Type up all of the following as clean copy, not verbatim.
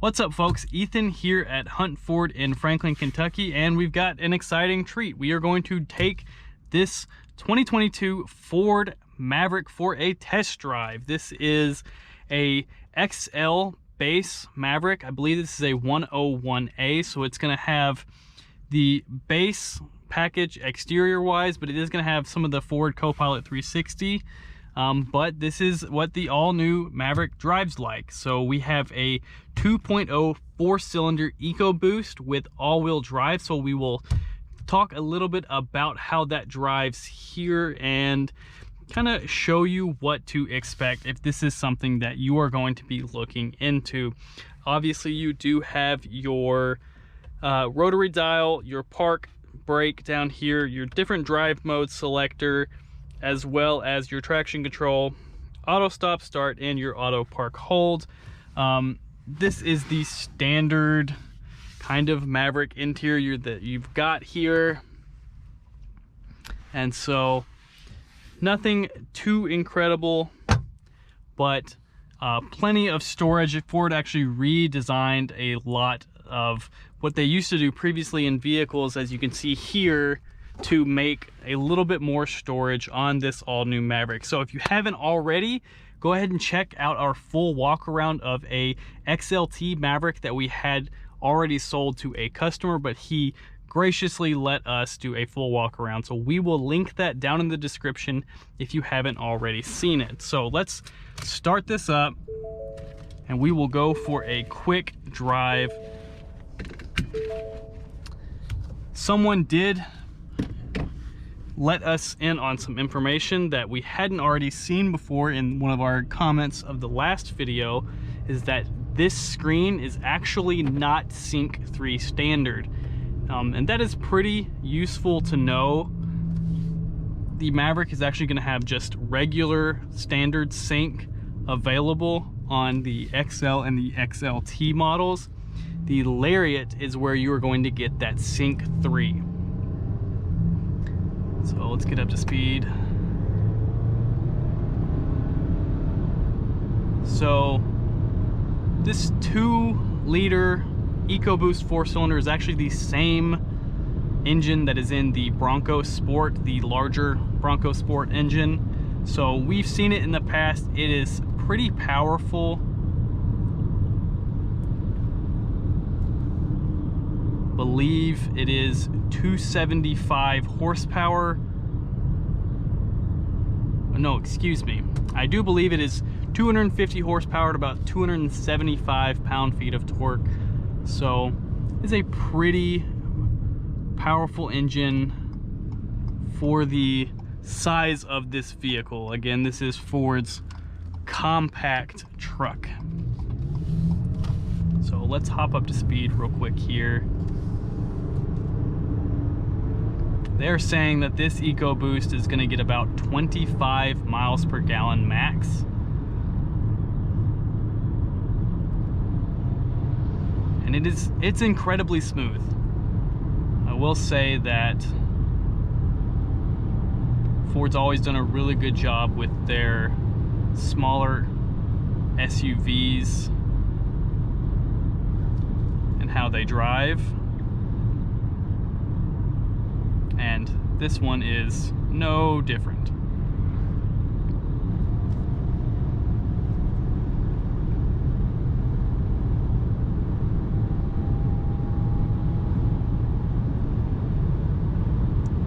What's up, folks? Ethan here at Hunt Ford in Franklin, Kentucky, and we've got an exciting treat. We are going to take this 2022 Ford Maverick for a test drive. This is a XL base Maverick. I believe this is a 101A, so it's going to have the base package exterior wise, but it is going to have some of the Ford Copilot 360. But this is what the all-new Maverick drives like. So we have a 2.0 4-cylinder EcoBoost with all-wheel drive. So we will talk a little bit about how that drives here and kind of show you what to expect if this is something that you are going to be looking into. Obviously, you do have your rotary dial, your park brake down here, your different drive mode selector, as well as your traction control, auto stop start, and your auto park hold. This is the standard kind of Maverick interior that you've got here. And so nothing too incredible, but plenty of storage. Ford actually redesigned a lot of what they used to do previously in vehicles, as you can see here, to make a little bit more storage on this all-new Maverick. So if you haven't already, go ahead and check out our full walk around of a XLT Maverick that we had already sold to a customer, but he graciously let us do a full walk around. So we will link that down in the description if you haven't already seen it. So let's start this up and we will go for a quick drive. Someone did let us in on some information that we hadn't already seen before in one of our comments of the last video, is that this screen is actually not Sync 3 standard. And that is pretty useful to know. The Maverick is actually going to have just regular standard sync available on the XL and the XLT models. The Lariat is where you are going to get that Sync 3. So let's get up to speed. So this 2-liter EcoBoost 4-cylinder is actually the same engine that is in the Bronco Sport, the larger Bronco Sport engine. So we've seen it in the past. It is pretty powerful. Believe it is 275 horsepower. No, excuse me. I do believe it is 250 horsepower at about 275 pound-feet of torque. So it's a pretty powerful engine for the size of this vehicle. Again, this is Ford's compact truck. So let's hop up to speed real quick here. They're saying that this EcoBoost is going to get about 25 miles per gallon max. And it's incredibly smooth. I will say that Ford's always done a really good job with their smaller SUVs and how they drive. And this one is no different.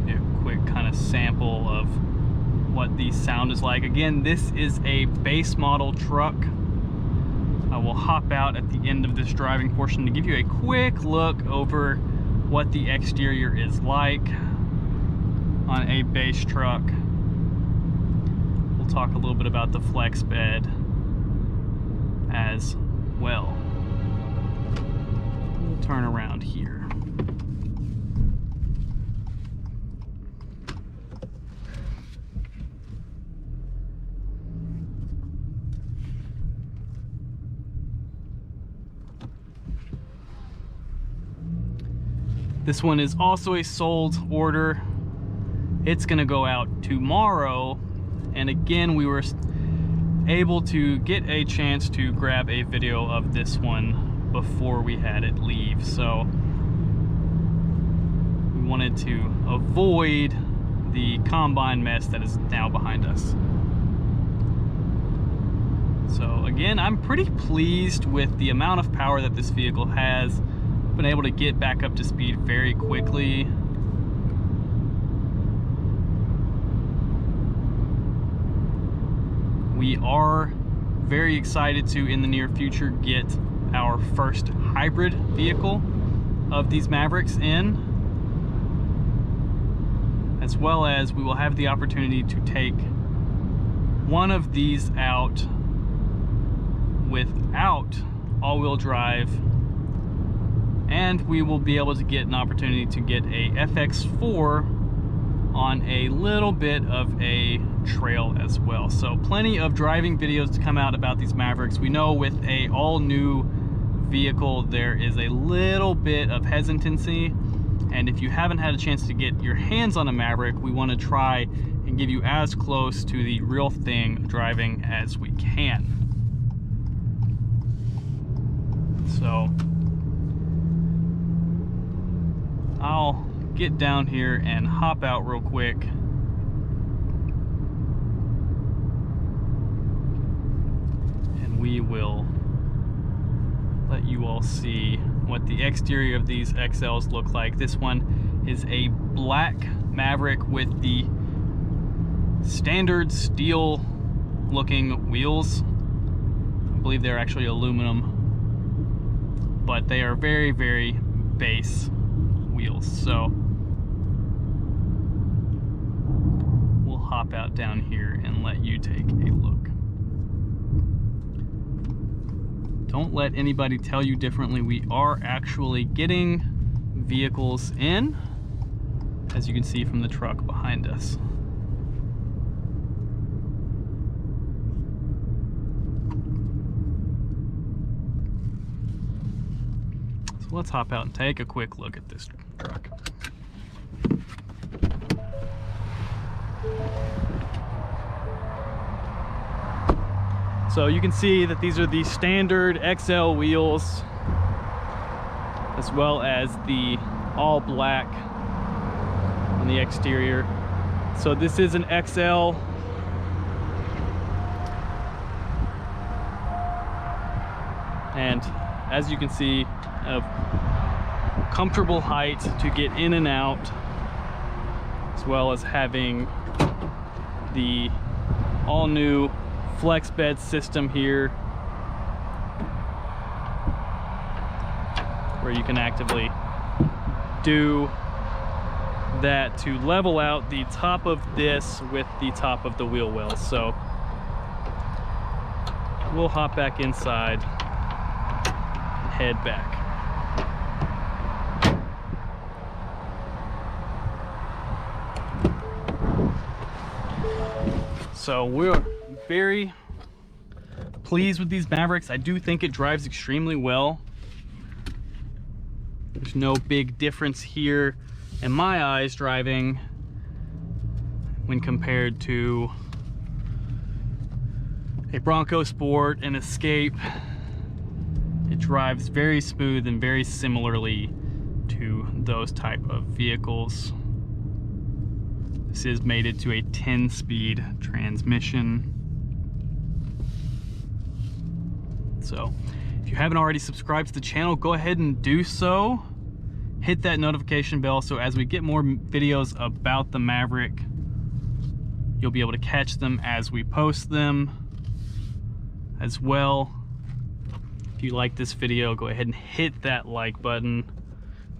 A quick kind of sample of what the sound is like. Again, this is a base model truck. I will hop out at the end of this driving portion to give you a quick look over what the exterior is like on a base truck. We'll talk a little bit about the flex bed as well. We'll turn around here. This one is also a sold order. It's gonna go out tomorrow, and again, we were able to get a chance to grab a video of this one before we had it leave. So we wanted to avoid the combine mess that is now behind us. So again, I'm pretty pleased with the amount of power that this vehicle has. Been able to get back up to speed very quickly. We are very excited to, in the near future, get our first hybrid vehicle of these Mavericks in, as well as we will have the opportunity to take one of these out without all-wheel drive, and we will be able to get an opportunity to get a FX4 on a little bit of a trail as well. So plenty of driving videos to come out about these Mavericks. We know with a all-new vehicle there is a little bit of hesitancy, and if you haven't had a chance to get your hands on a Maverick, we want to try and give you as close to the real thing driving as we can. So I'll get down here and hop out real quick. And we will let you all see what the exterior of these XLs look like. This one is a black Maverick with the standard steel looking wheels. I believe they're actually aluminum, but they are very, very base wheels. So we'll hop out down here and let you take a look. Don't let anybody tell you differently. We are actually getting vehicles in, as you can see from the truck behind us. So let's hop out and take a quick look at this truck. So you can see that these are the standard XL wheels, as well as the all black on the exterior. So this is an XL. And as you can see, a comfortable height to get in and out, as well as having the all new flex bed system here, where you can actively do that to level out the top of this with the top of the wheel wells. So we'll hop back inside and head back. So we're very pleased with these Mavericks. I do think it drives extremely well. There's no big difference here in my eyes driving when compared to a Bronco Sport, an Escape. It drives very smooth and very similarly to those type of vehicles. This is mated to a 10-speed transmission. So if you haven't already subscribed to the channel, go ahead and do so. Hit that notification bell so as we get more videos about the Maverick, you'll be able to catch them as we post them as well. If you like this video, go ahead and hit that like button.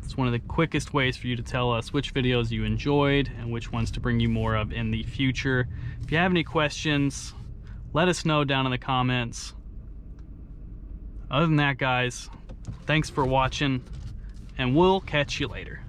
It's one of the quickest ways for you to tell us which videos you enjoyed and which ones to bring you more of in the future. If you have any questions, let us know down in the comments. Other than that, guys, thanks for watching, and we'll catch you later.